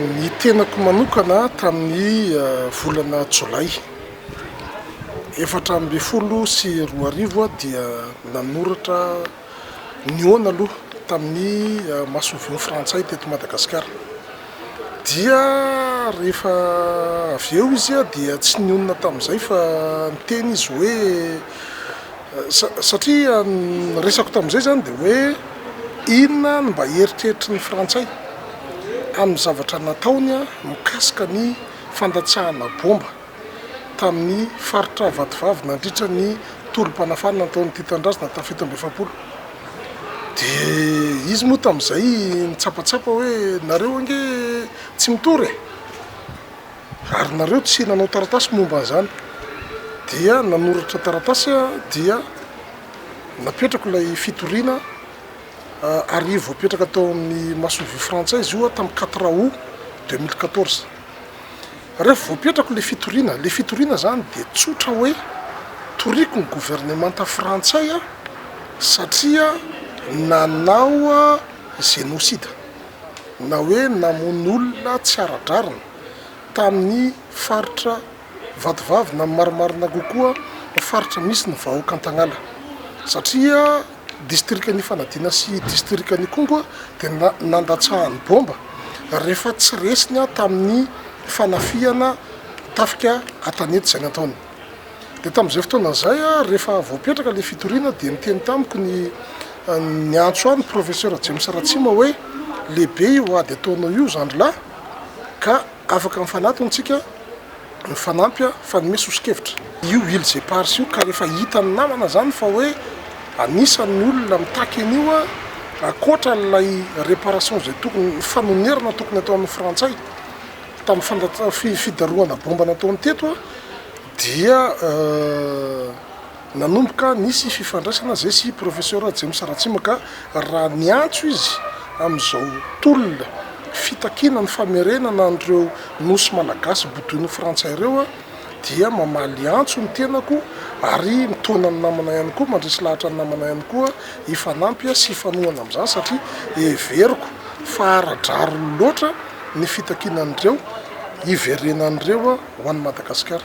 Ny tenako manokana tamin'ny volana Jolay 2024 dia nanoratra niona aloha tamin'ny Masovia Frantsay teto Madagasikara. Dia rehefa avy eo izy dia tsy nionona tamin'izay fa niteny izy hoe satria resako tamin'izay zany dia hoe inona no mba eritreritry ny Frantsay amin'ny zavatra nataony mikasika ny fandatsahana bomba tamin'ny faritra Vatovavy nandritra ny tolom-panafana nataon'ny Titandrazana tamin'ny fito amby efapolo. Dia izy moa tamin'izay nitsapatsapa hoe nareo ange tsy mitory ary nareo tsy nanao taratasy momba an'izany. Dia nanoratra taratasy dia napetrako ilay fitoriana arivo apetraka tao amin'ny Masovia Frantsay izy io tamin'ny 4 août 2014. Rehefa voapetrako le fitoriana zany dia tsotra hoe toriko ny gouvernemanta frantsay satria nanao génocide na hoe namono olona tsy ara-drarina tamin'ny faritra Vatovavy na marimarina kokoa ny faritra misy ny vahoaka Antagnala satria distrika ny Fanadina sy distrika ny Kongo dia nandatsahany bomba rehefa tsy resiny tamin'ny fanafiana tafika Atanety zay nataony. Dia tamin'izay fotoana izay rehefa voapetraka le fitoriana dia niteny tamiko ny antso ny professeur James Ratsima hoe lehibe io ady ataonao io zandry lahy ka afaka mifanatona antsika mifanampy fa nome sosikevitra io il zay parsy io ka rehefa hita ny namana zany fa hoe anisan'ny olona mitaky an'io akoatra n'ilay réparation zay tokony fanonerana tokony atao amin'ny Frantsay tamin'ny fidaroana bomba nataony teto dia nanomboka nisy fifandraisana zay sy professeur James Ratsima ka raha niantso izy amin'izao tolona fitakina ny famerenana an'ireo nosy malagasy bodoiny Frantsay ireo dia mamaly antso ny tenako ary mitona ny namana ihany koa mandresy lahatra ny namana ihany koa ifanampy sy ifanohana amin'izany satria everiko fa ara-draro loatra ny fitakinan'ireo iverenan'ireo ho an'ny Madagasikara.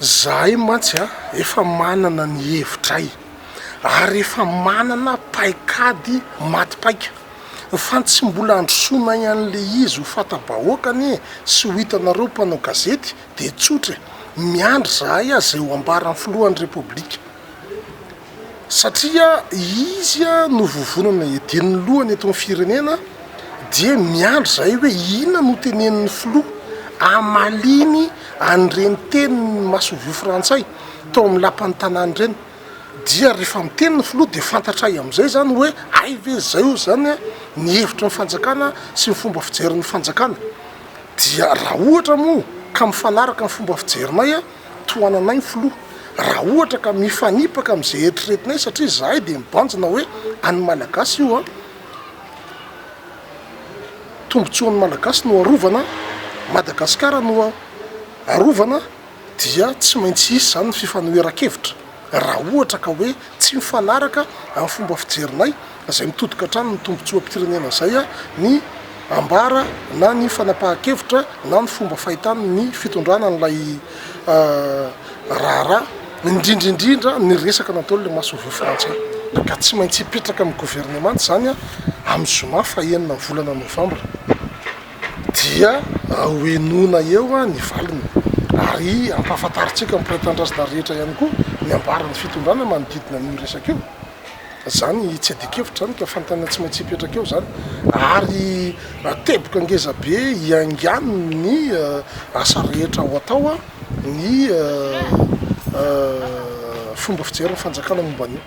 Zahay mantsy efa manana ny hevitray ary efa manana paikady maty-paika fa tsy mbola androsoana ihany le izy ho fatabahoakany sy ho hitanareo mpanao gazety dia tsotra miandry zahay zay ho ambaran'ny filohan'ny Repoblika satria izy no vovonana edin'ny lohany eto amin'ny firenena dia miandry zahay hoe inona no tenenin'ny filoha amaliny an'ireny tenin'ny Masovia Frantsay tao amin'ny lapan'ny tanàny ireny. Dia rehefa miteny ny filoha dia fantatray amin'izay zany hoe ay ve zay io zany ny hevitra ny fanjakana sy ny fomba fijerin'ny fanjakana. Dia raha ohatra moa ka mifanaraka ny fomba fijerinay tohananay ny filoha raha ohatra ka mifanipaka amin'izay eritreretinay satria zahay dia mibanjina hoe any malagasy io tombotsoan'ny malagasy no arovana Madagasikara no arovana dia tsy maintsy isy zany ny fifanoheran-kevitra raha ohatra ka hoe tsy mifanaraka amin'ny fomba fijerinay izay mitodika hatrany ny tombotsoa am-pirenena izay ny ambara na ny fanapahan-kevitra na ny fomba fahitany ny fitondrana n'ilay raharaha indrindraindrindra ny resaka nataon'ilay Masovia Frantsay ka tsy maintsy hipetraka amin'ny gouvernemanta zany amin'ny zoma fahenina ny volana Novambra dia hoenona eo ny valiny ary ampahafantaritsika amin'ny mpiray-tandrazana rehetra ihany koa ny ambaran'ny fitondrana manodidina an'io resaka io zany tsy adikevitra zany ka fantana tsy maintsy hipetraka eo zany ary teboka angeza be hiangano ny asa rehetra ho atao ny fomba fijery ny fanjakana momba an'io.